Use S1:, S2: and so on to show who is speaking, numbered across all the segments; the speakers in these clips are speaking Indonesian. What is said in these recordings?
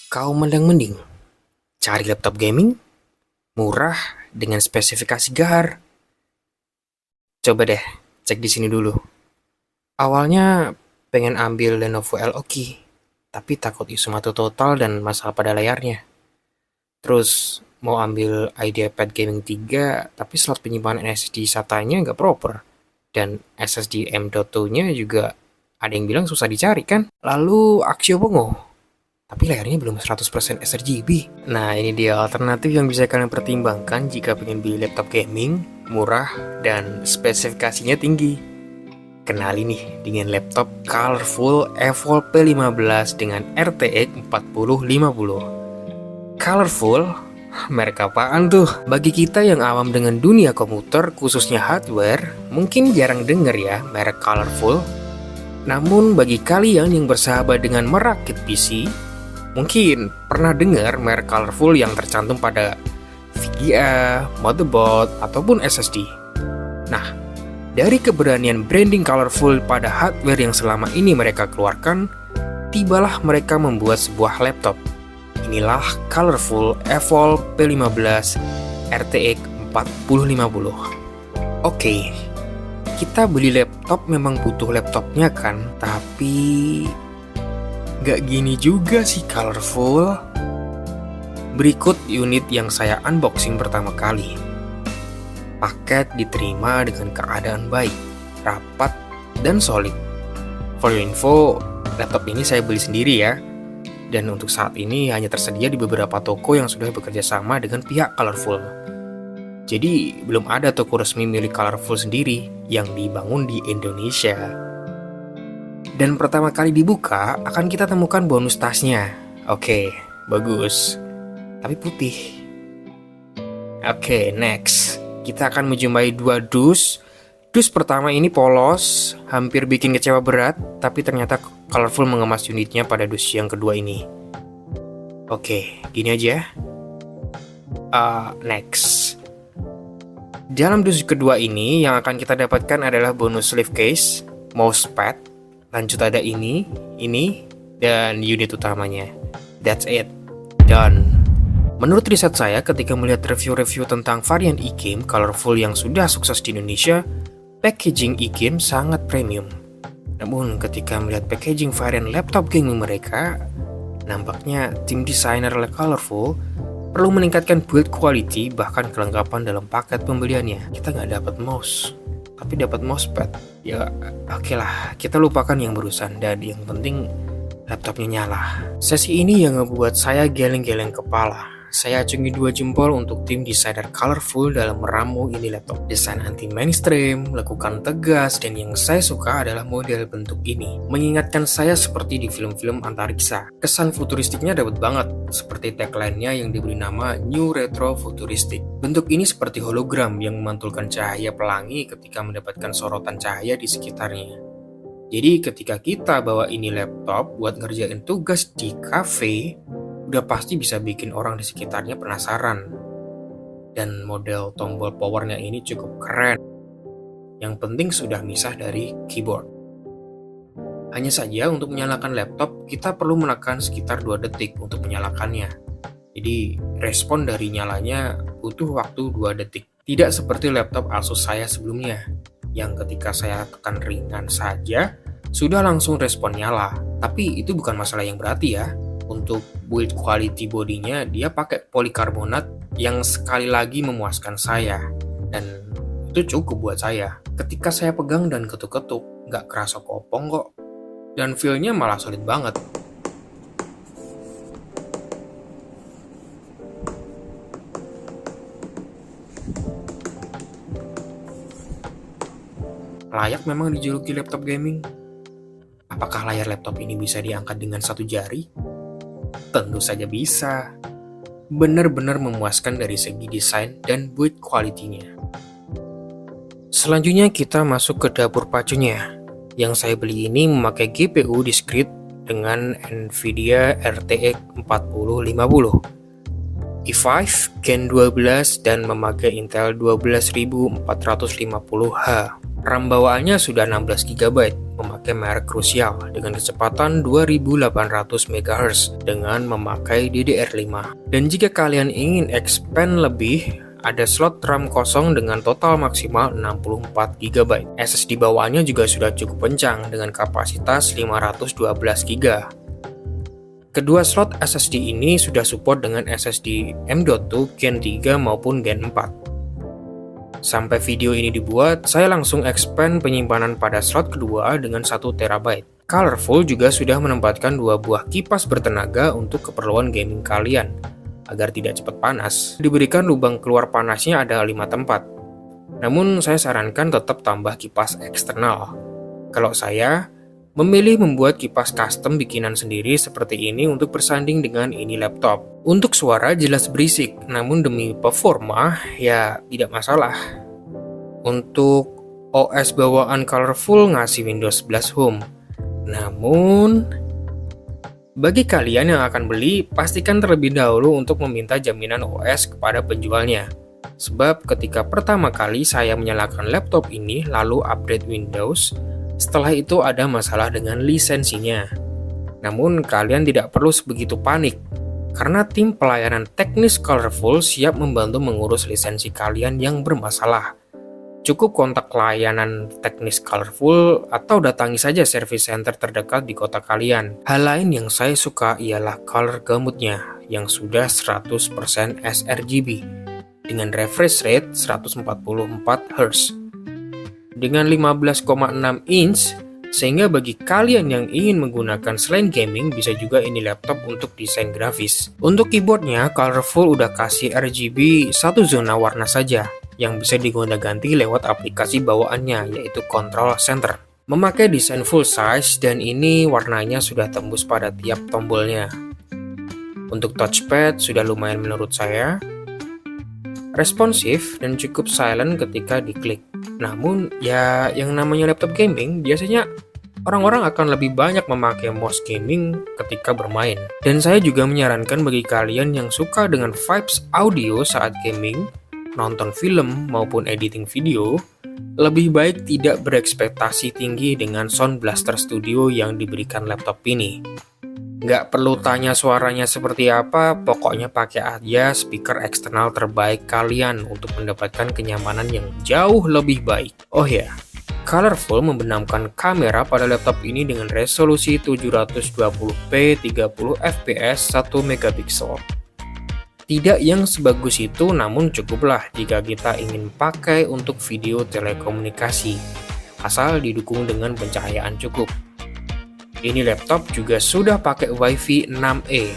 S1: Kau mending cari laptop gaming murah dengan spesifikasi gahar. Coba deh cek di sini dulu. Awalnya pengen ambil Lenovo L-Oki, tapi takut isu mati total dan masalah pada layarnya. Terus mau ambil IdeaPad Gaming 3, tapi slot penyimpanan SSD SATA-nya nggak proper. Dan SSD M.2-nya juga ada yang bilang susah dicari kan? Lalu Axio Pongo, tapi layarnya belum 100% sRGB. Nah, ini dia alternatif yang bisa kalian pertimbangkan jika pengen beli laptop gaming, murah, dan spesifikasinya tinggi. Kenali nih dengan laptop Colorful Evolve P15 dengan RTX 4050. Colorful? Merek apaan tuh? Bagi kita yang awam dengan dunia komputer, khususnya hardware, mungkin jarang denger ya merek Colorful. Namun bagi kalian yang bersahabat dengan merakit PC, mungkin pernah dengar merek Colorful yang tercantum pada VGA, motherboard, ataupun SSD. Nah, dari keberanian branding Colorful pada hardware yang selama ini mereka keluarkan, tibalah mereka membuat sebuah laptop. Inilah Colorful Evolve P15 RTX 4050. Oke, kita beli laptop memang butuh laptopnya kan, tapi gak gini juga sih Colorful. Berikut unit yang saya unboxing pertama kali. Paket diterima dengan keadaan baik, rapat, dan solid. For your info, laptop ini saya beli sendiri ya. Dan untuk saat ini hanya tersedia di beberapa toko yang sudah bekerja sama dengan pihak Colorful. Jadi belum ada toko resmi milik Colorful sendiri yang dibangun di Indonesia. Dan pertama kali dibuka akan kita temukan bonus tasnya. Oke, bagus. Tapi putih. Oke, next. Kita akan menjumpai dua dus. Dus pertama ini polos, hampir bikin kecewa berat, tapi ternyata Colorful mengemas unitnya pada dus yang kedua ini. Oke, gini aja. Next. Dalam dus kedua ini, yang akan kita dapatkan adalah bonus sleeve case, mousepad, lanjut ada ini, dan unit utamanya. That's it. Done. Menurut riset saya ketika melihat review-review tentang varian eGame Colorful yang sudah sukses di Indonesia, packaging eGame sangat premium. Namun ketika melihat packaging varian laptop gaming mereka, nampaknya tim desainer Colorful perlu meningkatkan build quality bahkan kelengkapan dalam paket pembeliannya. Kita nggak dapat mouse, tapi dapat mousepad. Ya oke lah, kita lupakan yang berurusan dan yang penting laptopnya nyala. Sesi ini yang ngebuat saya geleng-geleng kepala. Saya acungi 2 jempol untuk tim desainer Colorful dalam meramu ini laptop. Desain anti-mainstream, lekukan tegas, dan yang saya suka adalah model bentuk ini. Mengingatkan saya seperti di film-film antariksa. Kesan futuristiknya dapat banget, seperti tagline-nya yang diberi nama New Retro Futuristic. Bentuk ini seperti hologram yang memantulkan cahaya pelangi ketika mendapatkan sorotan cahaya di sekitarnya. Jadi ketika kita bawa ini laptop buat ngerjain tugas di cafe, udah pasti bisa bikin orang di sekitarnya penasaran. Dan model tombol powernya ini cukup keren. Yang penting sudah misah dari keyboard. Hanya saja untuk menyalakan laptop, kita perlu menekan sekitar 2 detik untuk menyalakannya. Jadi respon dari nyalanya butuh waktu 2 detik. Tidak seperti laptop Asus saya sebelumnya, yang ketika saya tekan ringan saja, sudah langsung respon nyala. Tapi itu bukan masalah yang berarti ya. Untuk build quality bodinya, dia pakai polikarbonat yang sekali lagi memuaskan saya. Dan itu cukup buat saya. Ketika saya pegang dan ketuk-ketuk, nggak kerasa kopong kok. Dan feel-nya malah solid banget. Layak memang dijuluki laptop gaming. Apakah layar laptop ini bisa diangkat dengan 1 jari? Tentu saja bisa. Benar-benar memuaskan dari segi desain dan build quality-nya. Selanjutnya kita masuk ke dapur pacunya. Yang saya beli ini memakai GPU discrete dengan Nvidia RTX 4050, i5 Gen 12 dan memakai Intel 12450H. RAM bawaannya sudah 16 GB memakai merek Crucial dengan kecepatan 2800 MHz dengan memakai DDR5. Dan jika kalian ingin expand lebih, ada slot RAM kosong dengan total maksimal 64 GB. SSD bawaannya juga sudah cukup kencang dengan kapasitas 512 GB. Kedua slot SSD ini sudah support dengan SSD M.2 Gen 3 maupun Gen 4. Sampai video ini dibuat, saya langsung expand penyimpanan pada slot kedua dengan 1 TB. Colorful juga sudah menempatkan 2 buah kipas bertenaga untuk keperluan gaming kalian. Agar tidak cepat panas, diberikan lubang keluar panasnya ada 5 tempat. Namun saya sarankan tetap tambah kipas eksternal. Kalau saya memilih membuat kipas custom bikinan sendiri seperti ini untuk bersanding dengan ini laptop. Untuk suara jelas berisik, namun demi performa ya tidak masalah. Untuk OS bawaan Colorful ngasih Windows 11 Home. Namun bagi kalian yang akan beli, pastikan terlebih dahulu untuk meminta jaminan OS kepada penjualnya. Sebab ketika pertama kali saya menyalakan laptop ini lalu update Windows, setelah itu ada masalah dengan lisensinya. Namun kalian tidak perlu sebegitu panik, karena tim pelayanan teknis Colorful siap membantu mengurus lisensi kalian yang bermasalah. Cukup kontak layanan teknis Colorful atau datangi saja service center terdekat di kota kalian. Hal lain yang saya suka ialah color gamutnya yang sudah 100% sRGB dengan refresh rate 144 Hz. Dengan 15,6 inch, sehingga bagi kalian yang ingin menggunakan selain gaming, bisa juga ini laptop untuk desain grafis. Untuk keyboardnya, Colorful udah kasih RGB satu zona warna saja, yang bisa digonta-ganti lewat aplikasi bawaannya, yaitu Control Center. Memakai desain full size, dan ini warnanya sudah tembus pada tiap tombolnya. Untuk touchpad, sudah lumayan menurut saya. Responsif dan cukup silent ketika diklik. Namun, ya yang namanya laptop gaming, biasanya orang-orang akan lebih banyak memakai mouse gaming ketika bermain. Dan saya juga menyarankan bagi kalian yang suka dengan vibes audio saat gaming, nonton film maupun editing video, lebih baik tidak berekspektasi tinggi dengan Sound Blaster Studio yang diberikan laptop ini. Nggak perlu tanya suaranya seperti apa, pokoknya pakai aja speaker eksternal terbaik kalian untuk mendapatkan kenyamanan yang jauh lebih baik. Oh ya, Colorful membenamkan kamera pada laptop ini dengan resolusi 720p 30 fps 1 megapiksel. Tidak yang sebagus itu, namun cukuplah jika kita ingin pakai untuk video telekomunikasi, asal didukung dengan pencahayaan cukup. Ini laptop juga sudah pakai WiFi 6E,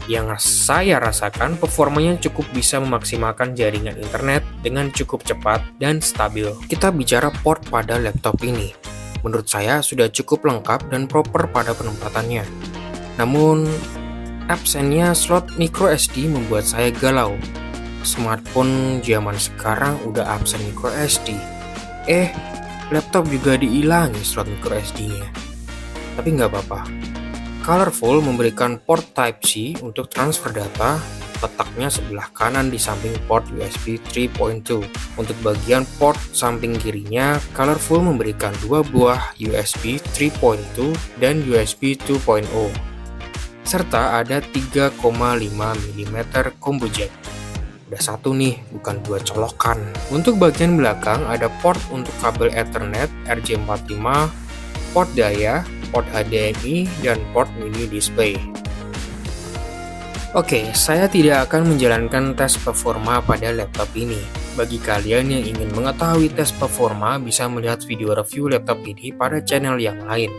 S1: yang saya rasakan performanya cukup bisa memaksimalkan jaringan internet dengan cukup cepat dan stabil. Kita bicara port pada laptop ini. Menurut saya sudah cukup lengkap dan proper pada penempatannya. Namun, absennya slot microSD membuat saya galau. Smartphone zaman sekarang udah absen microSD. Laptop juga diilangi slot microSD-nya. Tapi nggak apa-apa. Colorful memberikan port Type-C untuk transfer data, letaknya sebelah kanan di samping port USB 3.2. Untuk bagian port samping kirinya, Colorful memberikan 2 buah USB 3.2 dan USB 2.0. Serta ada 3,5 mm combo jack. Udah satu nih, bukan 2 colokan. Untuk bagian belakang ada port untuk kabel Ethernet RJ45, port daya, port HDMI, dan port mini display. Oke, saya tidak akan menjalankan tes performa pada laptop ini. Bagi kalian yang ingin mengetahui tes performa, bisa melihat video review laptop ini pada channel yang lain.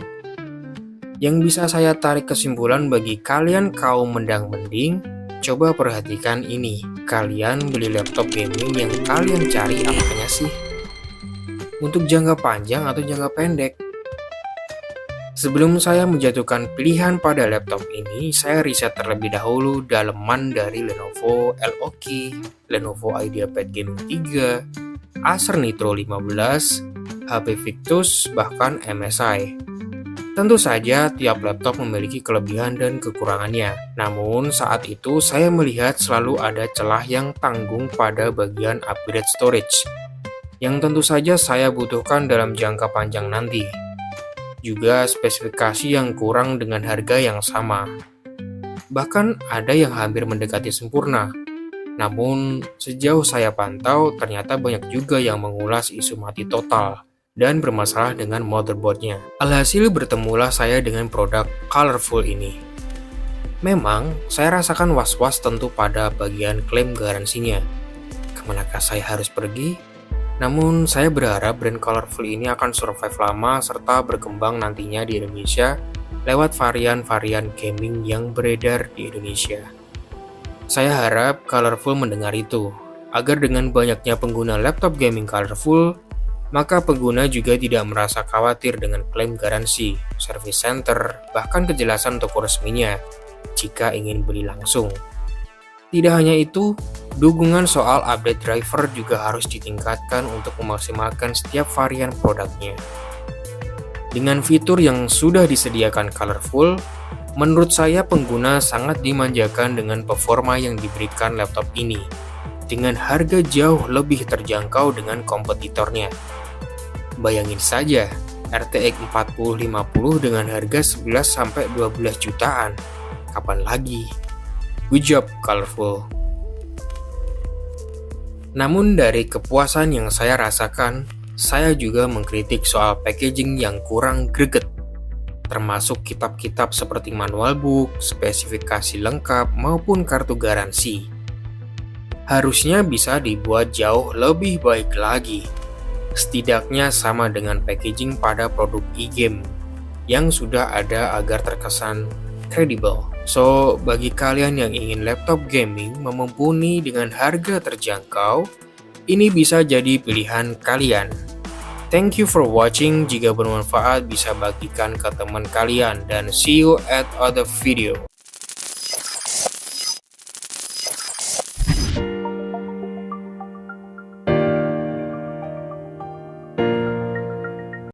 S1: Yang bisa saya tarik kesimpulan bagi kalian kaum mendang-mending, coba perhatikan ini. Kalian beli laptop gaming yang kalian cari apanya sih? Untuk jangka panjang atau jangka pendek? Sebelum saya menjatuhkan pilihan pada laptop ini, saya riset terlebih dahulu daleman dari Lenovo L-Oki, Lenovo IdeaPad Gaming 3, Acer Nitro 15, HP Victus, bahkan MSI. Tentu saja tiap laptop memiliki kelebihan dan kekurangannya. Namun saat itu saya melihat selalu ada celah yang tanggung pada bagian upgrade storage, yang tentu saja saya butuhkan dalam jangka panjang nanti. juga spesifikasi yang kurang dengan harga yang sama. Bahkan ada yang hampir mendekati sempurna. Namun, sejauh saya pantau, ternyata banyak juga yang mengulas isu mati total dan bermasalah dengan motherboardnya. Alhasil bertemulah saya dengan produk Colorful ini. Memang, saya rasakan was-was tentu pada bagian klaim garansinya. Kemanakah saya harus pergi? Namun, saya berharap brand Colorful ini akan survive lama serta berkembang nantinya di Indonesia lewat varian-varian gaming yang beredar di Indonesia. Saya harap Colorful mendengar itu, agar dengan banyaknya pengguna laptop gaming Colorful, maka pengguna juga tidak merasa khawatir dengan klaim garansi, service center, bahkan kejelasan toko resminya jika ingin beli langsung. Tidak hanya itu, dukungan soal update driver juga harus ditingkatkan untuk memaksimalkan setiap varian produknya. Dengan fitur yang sudah disediakan Colorful, menurut saya pengguna sangat dimanjakan dengan performa yang diberikan laptop ini, dengan harga jauh lebih terjangkau dengan kompetitornya. Bayangin saja, RTX 4050 dengan harga 11-12 jutaan. Kapan lagi? Good job, Colorful. Namun dari kepuasan yang saya rasakan, saya juga mengkritik soal packaging yang kurang greget, termasuk kitab-kitab seperti manual book, spesifikasi lengkap, maupun kartu garansi. Harusnya bisa dibuat jauh lebih baik lagi, setidaknya sama dengan packaging pada produk e-game yang sudah ada agar terkesan kredibel. So, bagi kalian yang ingin laptop gaming memumpuni dengan harga terjangkau, ini bisa jadi pilihan kalian. Thank you for watching. Jika bermanfaat bisa bagikan ke teman kalian dan see you at other video.